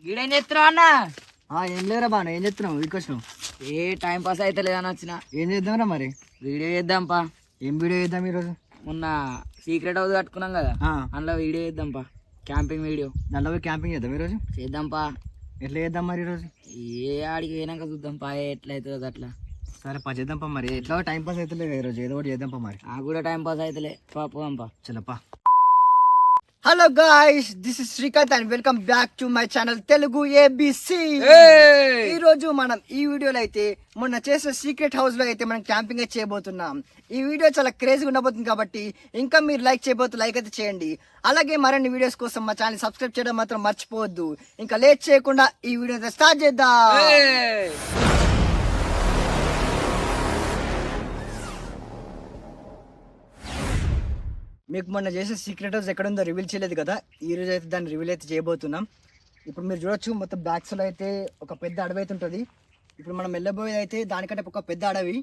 గీడేం చేస్తున్నావు అన్న? ఏం లేరా బాను, ఏం చెప్తున్నావు? వీడికి వచ్చినావు? ఏ టైం పాస్ అయితే లేదని వచ్చిన. ఏం చేద్దాంరా మరి? వీడియో చేద్దాంపా. ఏం వీడియో చేద్దాం ఈరోజు? మొన్న సీక్రెట్ హౌస్ కట్టుకున్నాం కదా, అందులో వీడియో చేద్దాంపా. Camping video. దాంట్లో పోయి క్యాంపింగ్ చేద్దాం ఈరోజు. చేద్దాంపా. ఎట్లా చేద్దాం మరి ఈరోజు? ఏ ఆడికి పోయినాక చూద్దాంపా ఎట్లయితుందో అట్లా. సరే చేద్దాంపా మరి. ఎట్లా టైం పాస్ అయితే లేదు ఈరోజు, ఏదో ఒకటి చేద్దాంపా మరి. నాకు కూడా టైం పాస్ అవుతలే. పోదాంపా. చలపా. Hello guys, this is Srikanth and welcome back to my channel Telugu ABC. ఈ రోజు మనం ఈ వీడియోలో అయితే మొన్న చేసిన సీక్రెట్ హౌస్ లో అయితే మనం క్యాంపింగ్ అయితే చేయబోతున్నాం. ఈ వీడియో చాలా క్రేజీగా ఉండబోతుంది కాబట్టి ఇంకా మీరు లైక్ లైక్ అయితే చేయండి. అలాగే మరిన్ని వీడియోస్ కోసం మా ఛానల్ సబ్స్క్రైబ్ చేయడం మాత్రం మర్చిపోవద్దు. ఇంకా లేట్ చేయకుండా ఈ వీడియో అయితే స్టార్ట్ చేద్దాం. మీకు మొన్న చేసిన సీక్రెట్ హౌస్ ఎక్కడ ఉందో రివీల్ చేయలేదు కదా, ఈ రోజు అయితే దాన్ని రివీల్ అయితే చేయబోతున్నాం. ఇప్పుడు మీరు చూడొచ్చు, మొత్తం బ్యాక్స్లో అయితే ఒక పెద్ద అడవి అయితే ఉంటుంది. ఇప్పుడు మనం వెళ్ళబోయేది అయితే దానికంటే ఒక పెద్ద అడవి.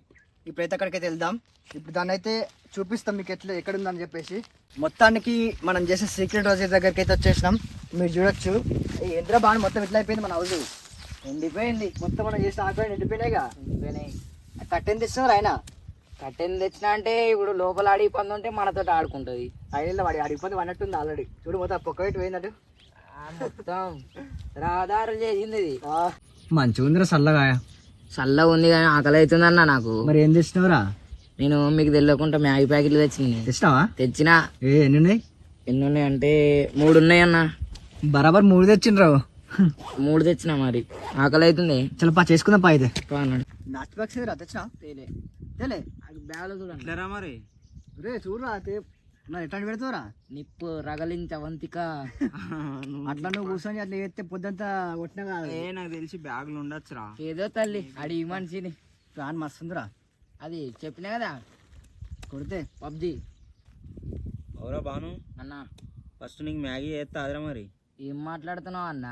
ఇప్పుడైతే అక్కడికైతే వెళ్దాం. ఇప్పుడు దాన్ని అయితే చూపిస్తాం మీకు ఎక్కడ ఉందని చెప్పేసి. మొత్తానికి మనం చేసే సీక్రెట్ హౌస్ దగ్గరికి అయితే వచ్చేసినాం. మీరు చూడొచ్చు, ఈ ఇంద్ర బాగా మొత్తం ఎట్లా అయిపోయింది మన హౌస్. ఎండిపోయింది మొత్తం. మనం చేసిన ఆకులు ఎండిపోయినాయిగా. ఎండిపోయినాయి. కట్టెని తెస్తున్నారు ఆయన. కట్టెన్ తెచ్చినా అంటే ఇప్పుడు లోపల ఆడి పని ఉంటే మనతో ఆడుకుంటుంది. అయినా వాడి ఆడిపోతే అన్నట్టుంది ఆల్రెడీ. చూడు మొత్తం పొక్క పెట్టి పోయిందట. మొత్తం రహదారులు చేసింది ఇది. మంచిగా ఉందిరా చల్లగా. చల్లగా ఉంది కానీ ఆకలి అవుతుందన్న నాకు. మరి ఏం తెచ్చినావురా? నేను మీకు తెలియకుండా మ్యాగీ ప్యాకెట్లు తెచ్చినావా? తెచ్చినా. ఎన్ని ఉన్నాయి? ఎన్ని ఉన్నాయి అంటే 3 ఉన్నాయి అన్న. బరాబర్ 3 తెచ్చిండ్రావు. 3 తెచ్చినా. మరి ఆకలి అవుతుంది. చలో చేసుకుందాం పా. అయితే అన్నాడు. లాస్ట్ బాక్స్ తెచ్చినా తేలే బ్యాగ్ చూడండి మరి. రే చూడరా, ఎట్లా పెడతావురా? నిప్పు రగలించవంతిక. అట్లా నువ్వు కూర్చొని అట్లా చేస్తే పొద్దంతా కొట్టినా కాదు. నాకు తెలిసి బ్యాగులు ఉండొచ్చురా. ఏదో తల్లి అడి మనిషిని. ప్లాన్ మస్తుందిరా. అది చెప్పినా కదా, కొడితే పబ్జి. అవురా బాను అన్న, ఫస్ట్ నీకు మ్యాగీ చేస్తా అదరా. మరి ఏం మాట్లాడుతున్నావు అన్న?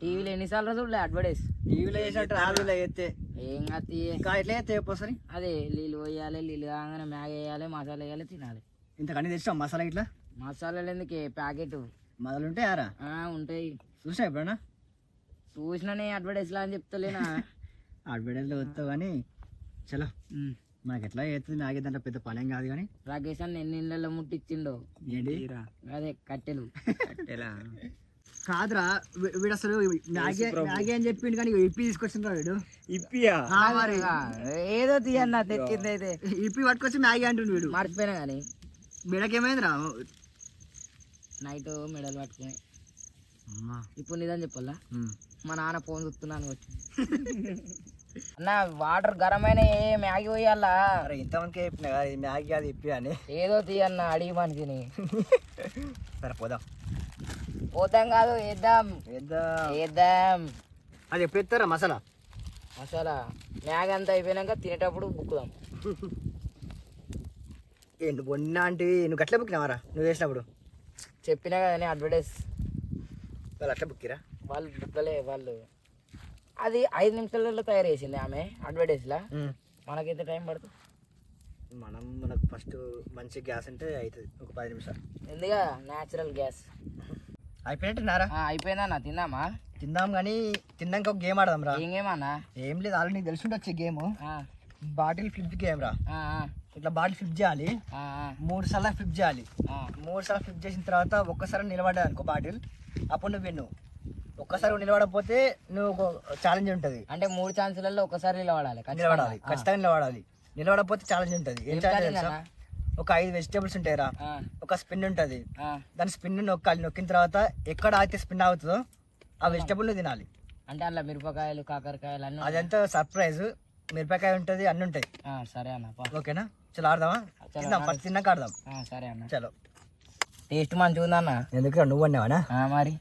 టీవీలో ఎన్నిసార్లు చూడలే అడ్వర్టైజ్. టీవీలో చేసినట్టు రాదులో చేస్తే ఏం కాదు. ఇంకా ఎట్లా చేస్తే చెప్పొసరి. అదే నీళ్ళు పోయాలి, నీళ్ళు కాగానే మ్యాగీ వేయాలి, మసాలా వేయాలి, తినాలి. ఇంతకన్నీ తెచ్చాం మసాలా ఇట్లా. మసాలాలు ఎందుకే, ప్యాకెట్ మొదలు ఉంటాయి ఆరా. ఉంటాయి. చూసా ఎప్పుడన్నా? చూసినా అడ్వర్టైజ్ లా అని చెప్తలేనా? అడ్వర్టైజ్లో వస్తావు కానీ చలో మనకి ఎట్లా చేస్తుంది మ్యాగీ. దాంట్లో పెద్ద పనేం కాదు కానీ. రాకేష్ అన్న ఎన్ని ఇళ్ళలో ముట్టించిండో. ఏంటి అదే కట్టెలు. కట్టెలా కాదురా, వీడు అసలు మ్యాగీ అని చెప్పిండు కానీ ఇప్పి తీసుకొచ్చిండ్రా వీడు. ఇప్పియా? ఏదో తీయన్న తెచ్చింది అయితే. ఇప్పి పట్టుకొచ్చి మ్యాగీ అంటుండు వీడు. మర్చిపోయినా కానీ. వీడకేమైందిరా? నైట్ మెడల్ పట్టుకుని. ఇప్పుడు నిజం చెప్పాలా, మా నాన్న ఫోన్ చూస్తున్నాను వచ్చింది. అన్న వాటర్ గరమైన మ్యాగీ పోయాలా? ఇంతమందికి చెప్పినా కదా మ్యాగీ అది ఇప్పి అని. ఏదో తీయన్న అడిగి మనిషిని. సరే పోదాం. పోతాం కాదు, వేద్దాం. అది ఎప్పుడు ఎత్తారా మసాలా? మ్యాగీ అంతా అయిపోయినాక తినేటప్పుడు బుక్కుదాం. ఏంటి మొన్న అంటే నువ్వు అట్లా బుక్కినావారా? నువ్వు చేసినప్పుడు చెప్పినా కదా అడ్వర్టైజ్. వాళ్ళు అట్లా బుక్కిరా? వాళ్ళు బుక్కలే. వాళ్ళు అది 5 నిమిషాలలో తయారు చేసింది ఆమె అడ్వర్టైజ్లా. మనకైతే టైం పడుతుంది. మనకు ఫస్ట్ మంచి గ్యాస్ అంటే అవుతుంది ఒక 10 నిమిషాలు. ఎందుగా న్యాచురల్ గ్యాస్ అయిపోయినట్టున్నారా? అయిపోయిందన్న. తిందామా? తిందాం కానీ తిన్నాక ఒక గేమ్ ఆడదాం రా. ఏం గేమ్ అన్న? ఏం లేదు, ఆల్రెడీ నీకు తెలిసి ఉండొచ్చు గేమ్. బాటిల్ ఫ్లిప్ గేమ్ రా. ఇట్లా బాటిల్ ఫ్లిప్ చేయాలి, 3 సార్లు ఫ్లిప్ చేయాలి. 3 సార్లు ఫ్లిప్ చేసిన తర్వాత ఒక్కసారి నిలబడ్డా అనుకో బాటిల్, అప్పుడు నువ్వు విన్ను. ఒక్కసారి నిలబడకపోతే నువ్వు ఛాలెంజ్ ఉంటుంది. అంటే 3 ఛాన్సులలో ఒకసారి నిలబడాలి. ఖచ్చితంగా నిలబడాలి. నిలబడకపోతే ఛాలెంజ్ ఉంటుంది. ఏం ఛాలెంజ్? ఒక 5 వెజిటేబుల్స్ ఉంటాయిరా, ఒక స్పిన్ ఉంటుంది. దాని స్పిన్ నొక్కాలి. నొక్కిన తర్వాత ఎక్కడ అయితే స్పిన్ అవుతుందో ఆ వెజిటేబుల్ తినాలి. అంటే అలా మిరపకాయలు, కాకరకాయలు అన్నీ. అదంతా సర్ప్రైజ్. మిరపకాయ ఉంటుంది, అన్ని ఉంటాయి. సరే అన్న, ఓకేనా? చలో ఆడదామా? ఫస్ట్ తిన్నాక ఆడదాం. సరే అన్న. చలో. టేస్ట్ మంచిగా ఉందన్న. ఎందుకు నువ్వు వండావా? మరి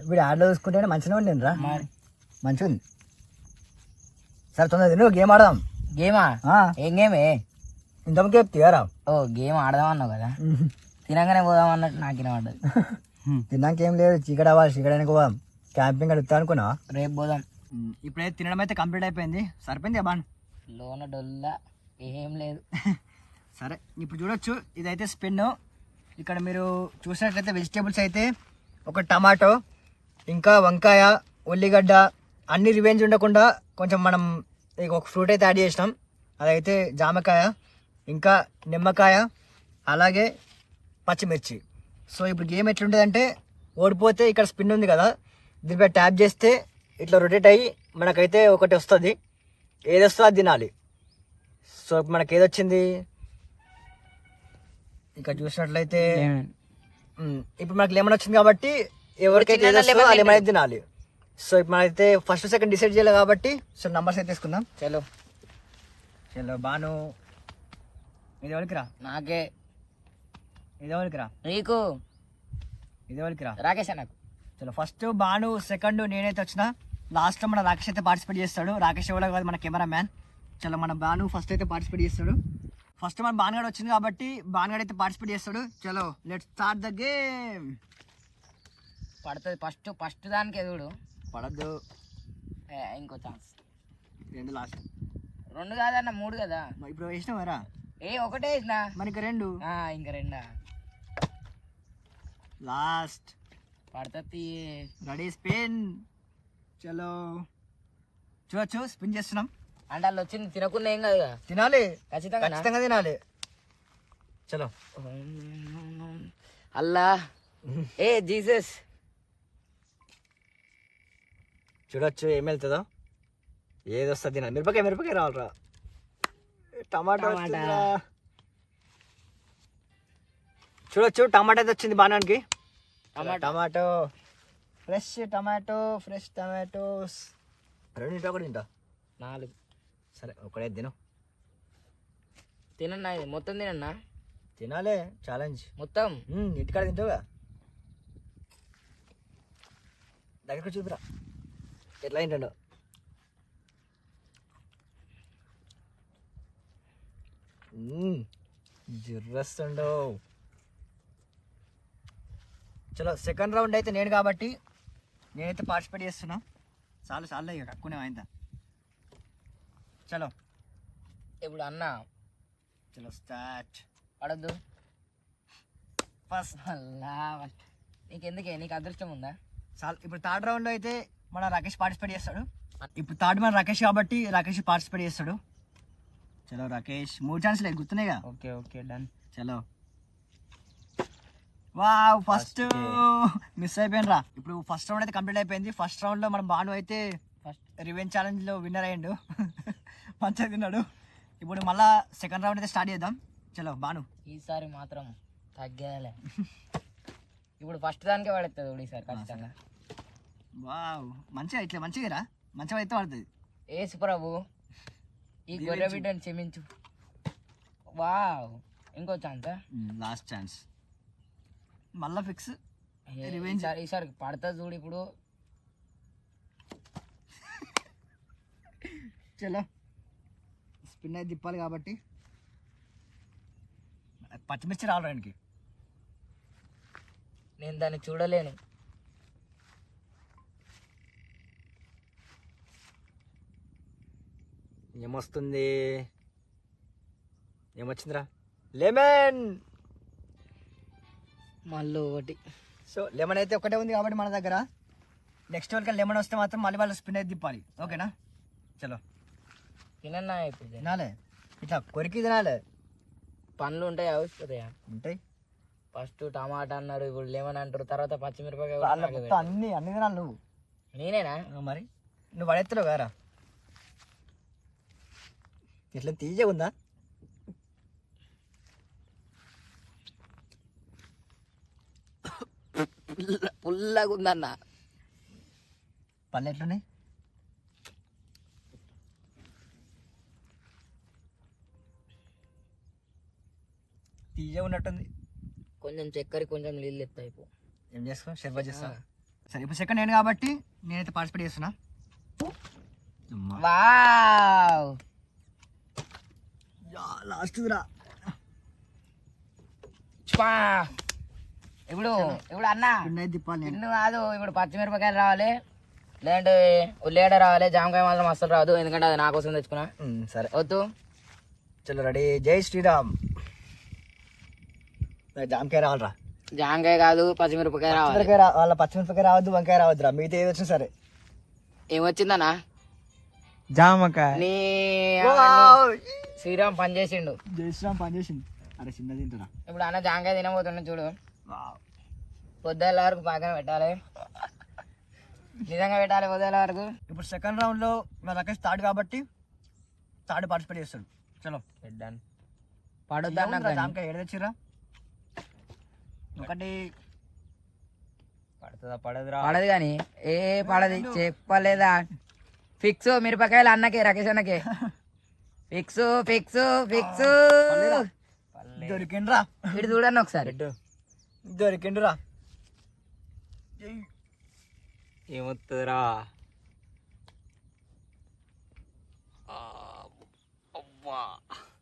వీడు ఆడలో చూసుకుంటే మంచిగా వండిను రా. మరి మంచిగా ఉంది. సరే తొందర తిను, గేమ్ ఆడదాం. గేమా? ఏం గేమే? ఇంతకు చెప్తారా? గేమ్ ఆడదాం అన్నావు కదా, తినగానే పోదాం అన్నట్టు నాకు వినపడ్డది. తిన్నాక ఏం లేదు, చీకటి అవ్వాలి. చీకడానికి పోదాం. క్యాంపింగ్ అడుగుతా అనుకున్నా. రేపు పోదాం. ఇప్పుడైతే తినడం అయితే కంప్లీట్ అయిపోయింది. సరిపోయింది బాన్. లోన డొల్లా ఏం లేదు. సరే ఇప్పుడు చూడొచ్చు, ఇదైతే స్పిన్. ఇక్కడ మీరు చూసినట్లయితే వెజిటేబుల్స్ అయితే ఒక టమాటో, ఇంకా వంకాయ, ఉల్లిగడ్డ అన్ని రివెంజ్ ఉండకుండా కొంచెం మనం ఇక ఒక ఫ్రూట్ అయితే యాడ్ చేసినాం. అదైతే జామకాయ, ఇంకా నిమ్మకాయ, అలాగే పచ్చిమిర్చి. సో ఇప్పుడు గేమ్ ఎట్లుంటుందంటే ఓడిపోతే ఇక్కడ స్పిన్ ఉంది కదా, దీనిపై ట్యాప్ చేస్తే ఇట్లా రొటేట్ అయ్యి మనకైతే ఒకటి వస్తుంది. ఏది వస్తుందో అది తినాలి. సో మనకి ఏదొచ్చింది ఇక్కడ చూసినట్లయితే ఇప్పుడు మనకి లెమన్ వచ్చింది కాబట్టి ఎవరికైతే ఏది వస్తుందో ఆ లెమన్ అయితే తినాలి. సో ఇప్పుడు మనమైతే ఫస్ట్ సెకండ్ డిసైడ్ చేయాలి కాబట్టి సో నంబర్స్ అయితే తీసుకుందాం. చలో చలో బాను, ఇది ఎవరికి రా? నాకే. ఇది ఎవరికి రా? నీకు. ఇది ఎవరికి రా? రాకేష్ నాకు. చలో ఫస్ట్ బాను, సెకండ్ నేనైతే వచ్చిన, లాస్ట్ మన రాకేష్ అయితే పార్టిసిపేట్ చేస్తాడు. రాకేష్ ఎవరో కాదు, మన కెమెరా మ్యాన్. చలో మన బాను ఫస్ట్ అయితే పార్టిసిపేట్ చేస్తాడు. ఫస్ట్ మన బాన్గాడు వచ్చింది కాబట్టి బాన్గాడు అయితే పార్టిసిపేట్ చేస్తాడు. చలో లెట్స్ స్టార్ట్ ద గేమ్. పడుతుంది ఫస్ట్ దానికి ఎదుడు పడద్దు, ఇంకో ఛాన్స్. రెండు లాస్ట్. 2 కాదన్న 3 కదా. ఇప్పుడు వేసినావరా? ఒకటే వేసినా. మనకి 2. ఇంకా 2 లాస్ట్. పడుతుంది. Ready spin. చలో చూడొచ్చు, స్పిన్ చేస్తున్నాం. అంటే వాళ్ళు వచ్చింది తినకుండా ఏం కాదు. తినాలి, ఖచ్చితంగా ఖచ్చితంగా తినాలి. చలో అల్లా జీసస్. చూడొచ్చు ఏం వెళ్తుందో, ఏది వస్తుంది తినాలి. మిరపకాయ రావాలరా. టమాటో చూడొచ్చు, టమాటా అయితే వచ్చింది బాణానికి. Tomato fresh tomatoes. 2 ఒకటి తింటా. 4. సరే ఒకటే తిను. తినన్నా, ఇది మొత్తం తినన్నా. తినాలే, ఛాలెంజ్ మొత్తం. ఇంటికాడ తింటావుగా. దగ్గరకు చూపిరా ఎట్లా తింటాడు. జిర్రస్తుండో. చలో సెకండ్ రౌండ్ అయితే నేను కాబట్టి నేనైతే పార్టిసిపేట్ చేస్తున్నా. చాలు ఇక తక్కువనే ఆయన. చలో ఇప్పుడు అన్న చలో స్టార్ట్. పడద్దు ఫస్ట్. అల్లా నీకెందుకే, నీకు అదృష్టం ఉందా? చాలు. ఇప్పుడు థర్డ్ రౌండ్లో అయితే మన రాకేష్ పార్టిసిపేట్ చేస్తాడు. ఇప్పుడు థర్డ్ మన రాకేష్ కాబట్టి రాకేష్ పార్టిసిపేట్ చేస్తాడు. చలో రాకేష్, 3 ఛాన్స్లే గుర్తున్నాయిగా. Okay done. చలో. వావ్, ఫస్ట్ మిస్ అయిపోయిన రా. ఇప్పుడు ఫస్ట్ రౌండ్ అయితే కంప్లీట్ అయిపోయింది. ఫస్ట్ రౌండ్లో మన బాను అయితే ఫస్ట్ రివెంజ్ ఛాలెంజ్లో విన్నర్ అయ్యిండు. మంచిగా తిన్నాడు. ఇప్పుడు మళ్ళా సెకండ్ రౌండ్ అయితే స్టార్ట్ చేద్దాం. చలో బాను, ఈసారి మాత్రం తగ్గేలే. ఇప్పుడు ఫస్ట్ దానికే పడుతుంది ఈసారి ఖచ్చితంగా. వావ్, మంచిగా ఇట్లా మంచిగా మంచిగా అయితే పడుతుంది. ఏసు ప్రభు ఈ గొర్రె బిడ్డని క్షమించు. వావ్, ఇంకో ఛాన్స్. లాస్ట్ ఛాన్స్, మళ్ళా ఫిక్స్ రివెంజ్. ఈసారి పడుతుంది చూడు. ఇప్పుడు చలో స్పిన్ అయితే తిప్పాలి కాబట్టి పచ్చిమిర్చి రావడానికి నేను దాన్ని చూడలేను. ఏమొచ్చిందిరా? లెమన్. మళ్ళీ ఒకటి. సో లెమన్ అయితే ఒకటే ఉంది కాబట్టి మన దగ్గర. నెక్స్ట్ వాళ్ళకి లెమన్ వస్తే మాత్రం మళ్ళీ వాళ్ళు స్పిన్ అయితే తిప్పాలి. ఓకేనా? చలో తినన్నా. ఇప్పుడు తినాలి, ఇట్లా కొరికి తినాలి. పండ్లు ఉంటాయి, అవుతాయా? ఉంటాయి. ఫస్ట్ టమాటా అన్నారు, ఇప్పుడు లెమన్ అంటారు, తర్వాత పచ్చిమిరపకాయ. అన్ని తినాలి నువ్వు. నేనేనా? మరి నువ్వు పడేత్తలేవు కదా. ఇట్లా తీయగా ఉందా? పుల్లగా ఉందన్న. పళ్ళు ఎట్లున్నాయి? తీయగా ఉన్నట్టుంది. కొంచెం చక్కెర, కొంచెం నీళ్ళు ఎత్తాయి. ఏం చేసుకో, షర్బత్ చేస్తా. సరే ఇప్పుడు సెకండ్ నేను కాబట్టి నేనైతే పార్టిసిపేట్ చేస్తున్నా. వావ్, లాస్ట్ రా. ఇప్పుడు అన్న తిప్పాలి. నిన్ను కాదు, ఇప్పుడు పచ్చిమిరపకాయలు రావాలి, లేదంటే ఉల్లిగడ్డ రావాలి. జామకాయ మాత్రం అస్సలు రాదు, ఎందుకంటే అది నా కోసం తెచ్చుకున్నా. సరే వద్దు. చలో రెడీ. జై శ్రీరామ్. జామకాయ రావాలరా. జామకాయ కాదు, పచ్చిమిరపకాయ రావాలి. వాళ్ళ పచ్చిమిరపకాయ రావద్దు, వంకాయ రావద్దురా. మిగతా ఏది వచ్చినా సరే. ఏమొచ్చిందనా జామకాయ. నీ శ్రీరామ్ పని చేసిండు. జయశ్రామ్ పని చేసింది. అరే చిన్న తింటున్నా. ఇప్పుడు అన్న జాంకాయ తినబోతున్నా చూడు. పొద్దుల వరకు పక్కన పెట్టాలి, నిజంగా పెట్టాలి పొద్దుల వరకు. ఇప్పుడు సెకండ్ రౌండ్ లో మన రాకేష్ థర్డ్ కాబట్టి థర్డ్ పార్టిసిపేట్ చేస్తాడు. చలో పెట్టాను. పడొద్దు అన్న జామకాయ ఏడు తెచ్చిరా. ఒకటి పడుతుందా పడదురా? పడదు కానీ ఏ పడది చెప్పలేదా. ఫిక్స్ మిరపకాయలు అన్నకే రాకేష్ అన్నకే. Fix fix fix. దొరికిండ్రా. ఇటు చూడండి ఒకసారి. దొరికిండ్రా. ఏమొస్తుందిరా?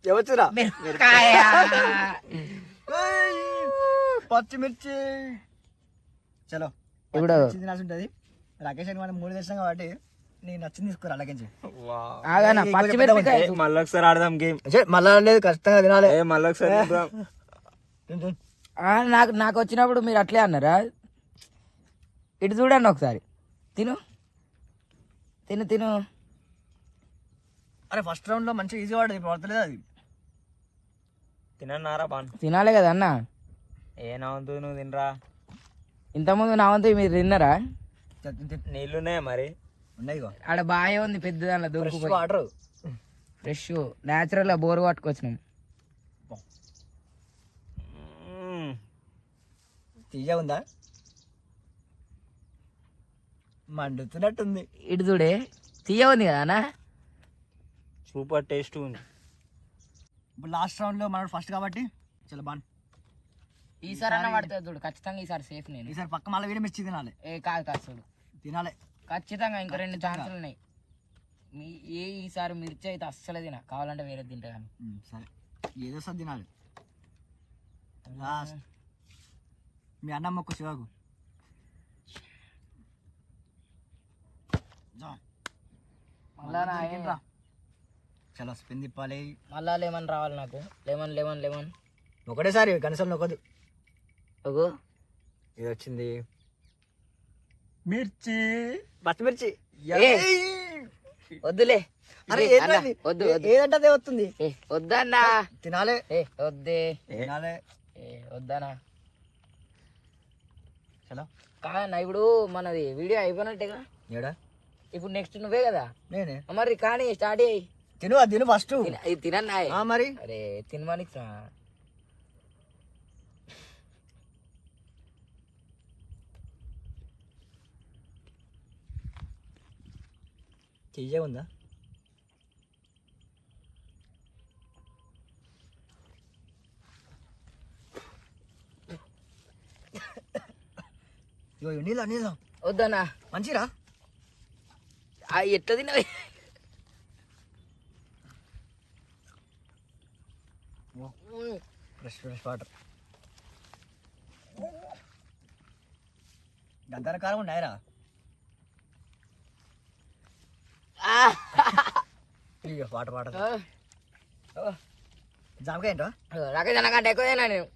ఏమొచ్చురా? మిరపకాయ. పచ్చిమిర్చి. చలో ఇప్పుడు తినాల్సి ఉంటుంది. రాకేష్ అని మనం 3 తెచ్చాం కాబట్టి నీకు నచ్చింది తీసుకురా అలాగే. ఆగనా పచ్చిమిరపకాయ. మళ్ళీ ఒకసారి ఆడదాం గేమ్. మళ్ళా లేదు ఖచ్చితంగా తినాలి. మళ్ళీ ఒకసారి నాకు నాకు వచ్చినప్పుడు మీరు అట్లే అన్నారా. ఇటు చూడండి ఒకసారి. తిను తిను తిను. అరే ఫస్ట్ రౌండ్ లో మంచిగా ఈజీ వాడదు, ఇప్పుడు పడతలేదు అది. తినన్నారా బాను? తినాలి కదా అన్న. ఏ నా వంతు నువ్వు తినరా. ఇంతకుముందు నా వంతు మీరు తిన్నారా? నీళ్ళున్నాయా మరి? ఉన్నాయి ఆడ బాగా ఉంది పెద్ద దాంట్లో దూరకు వాటర్ ఫ్రెష్ న్యాచురల్ గా బోర్ పట్టుకొచ్చినాం. తీయ ఉందా? మండుతున్నట్టుంది. ఇటు చూడే తీయ ఉంది కదా అన్న. సూపర్ టేస్ట్ ఉంది. ఇప్పుడు లాస్ట్ రౌండ్ లో మనం ఫస్ట్ కాబట్టి చాలా బాగా. ఈసారి అన్న పడుతుంది చూడు ఖచ్చితంగా. ఈసారి సేఫ్ నేను. ఈసారి పక్క మళ్ళీ వీడి మిర్చి తినాలి. ఏ కాదు కాదు చూడు తినాలి ఖచ్చితంగా. ఇంకా 2 ఛాన్సులు ఉన్నాయి. ఈసారి మిర్చి అయితే అస్సలు తిన, కావాలంటే వేరే తింటా కానీ. సరే ఏదో సార్ తినాలి. లాస్ట్ మీ అన్నమ్మ ఒక్క శివకు. మళ్ళా చాలా స్పిన్ తిప్పాలి. మళ్ళా లెమన్ రావాలి నాకు. లెమన్ లెమన్ లెమన్ ఒకటేసారి కనీసం నొక్కదు. ఓగో ఇది వచ్చింది మిర్చి, పచ్చిమిర్చి. వద్దులే. అరే వద్దు ఏదంటే అదే వస్తుంది. వద్దన్నా. తినాలే. వద్దే తినాలే. వద్దనా. చలో కాదన్నా ఇప్పుడు మనది వీడియో అయిపోయినట్టేగా. ఏడా ఇప్పుడు నెక్స్ట్ నువ్వే కదా. నేనే మరి కానీ స్టార్ట్ అయ్యి తిను. అది తిను ఫస్ట్. ఇది తినన్నా. మరి అరే తినమని చెయ్య ఉందా? నీళ్ళ నీళ్ళ వద్దన్నా. మంచిరా. ఎట్లా తినవి. Fresh water. గంధర కారం ఉన్నాయరా. Water water. జామకాయ ఏంటో రాకేష్ అన్న కంటే ఎక్కువ తిన్నా నేను.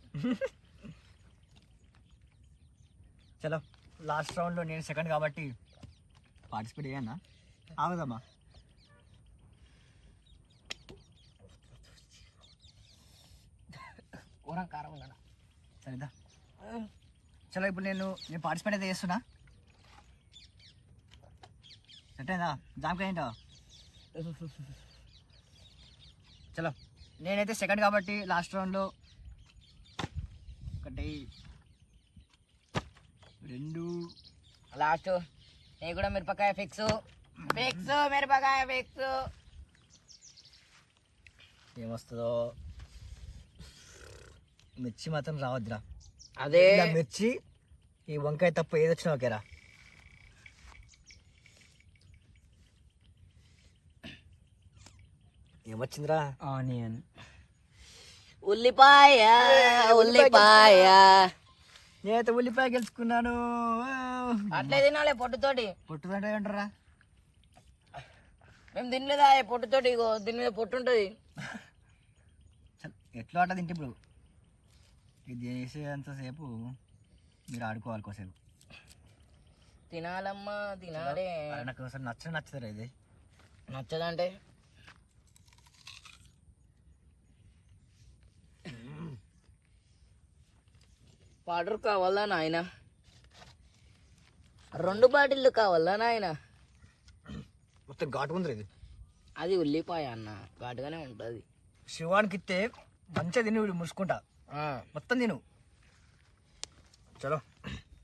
చలో లాస్ట్ రౌండ్లో నేను సెకండ్ కాబట్టి పార్టిసిపేట్ అయ్యానా. ఆగుదమ్మా. కారం ఉందా? సరేదా. చలో ఇప్పుడు నేను పార్టిసిపేట్ అయితే చేస్తున్నా. సెట్ అయిందా? జామకాయ ఏంటో. చలో నేనైతే సెకండ్ కాబట్టి లాస్ట్ రౌండ్లో 1 2 లాస్ట్ నేను కూడా మిరపకాయ ఫిక్స్ ఫిక్స్ మిరపకాయ ఫిక్స్. ఏమొస్తుందో. మిర్చి మాత్రం రావద్దురా. అదే మిర్చి ఈ వంకాయ తప్ప ఏది వచ్చినా ఓకేరా. ఏమొచ్చిందిరా? ఆనియన్. ఉల్లిపాయ ఉల్లిపాయ. నేనైతే ఉల్లిపాయ గెలుచుకున్నాను. అట్లే తినాలి పొట్టుతోటి. పొట్టుదంటే ఏంటరా? మేము తినలేదా పొట్టుతోటి. ఇగో దీని మీద పొట్టు ఉంటుంది. ఎట్లా ఆట తింటే ఇప్పుడు ఇది చేసేంతసేపు మీరు ఆడుకోవాలి కోసేపు. తినాలమ్మా తినాలే. నాకు అసలు నచ్చదు ఇది. నచ్చదంటే వాటర్ కావాలా నాయన? 2 బాటిల్లు కావాలా నాయన? మొత్తం ఘాటు ఉంది ఇది. అది ఉల్లిపాయ అన్న, ఘాటుగానే ఉంటుంది. శివానికి ఇస్తే మంచిగా తిని వీడు ముసుకుంటా మొత్తం తిను. చలో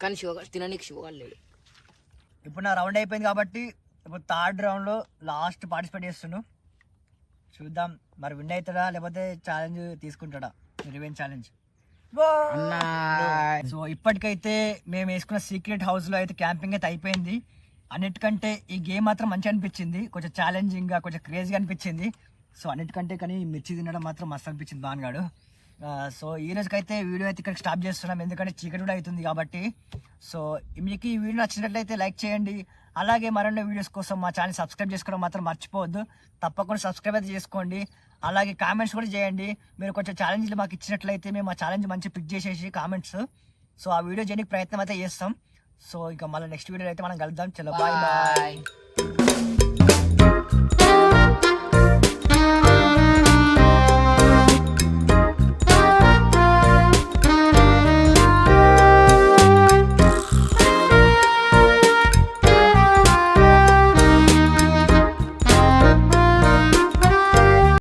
కానీ శివ తిననీకి శివ లేడు. ఇప్పుడు నా రౌండ్ అయిపోయింది కాబట్టి ఇప్పుడు 3rd రౌండ్లో లాస్ట్ పార్టిసిపేట్ చేస్తున్నాను. చూద్దాం మరి విన్ అవుతాడా లేకపోతే ఛాలెంజ్ తీసుకుంటాడా, రివెంజ్ ఛాలెంజ్. అన్నా సో ఇప్పటికైతే మేము వేసుకున్న సీక్రెట్ హౌస్లో అయితే క్యాంపింగ్ అయితే అయిపోయింది. అన్నిటికంటే ఈ గేమ్ మాత్రం మంచిగా అనిపించింది, కొంచెం ఛాలెంజింగ్గా కొంచెం క్రేజీగా అనిపించింది. సో అన్నిటికంటే కానీ మిర్చి తినడం మాత్రం మస్తు అనిపించింది బాగాడు. సో ఈ రోజుకైతే వీడియో అయితే ఇక్కడ స్టాప్ చేస్తున్నాం, ఎందుకంటే చీకటి కూడా అవుతుంది కాబట్టి. సో మీకు ఈ వీడియో నచ్చినట్లయితే లైక్ చేయండి. అలాగే మరిన్ని వీడియోస్ కోసం మా ఛానల్ సబ్స్క్రైబ్ చేసుకోవడం మాత్రం మర్చిపోవద్దు. తప్పకుండా సబ్స్క్రైబ్ అయితే చేసుకోండి. అలాగే కామెంట్స్ కూడా చేయండి. మీరు కొంచెం ఛాలెంజ్లు మాకు ఇచ్చినట్లయితే మేము ఆ ఛాలెంజ్ మంచిగా పిక్ చేసేసి కామెంట్స్, సో ఆ వీడియో చేయడానికి ప్రయత్నం అయితే చేస్తాం. సో ఇక మళ్ళీ నెక్స్ట్ వీడియో అయితే మనం కలుద్దాం. చలో బాయ్ బాయ్.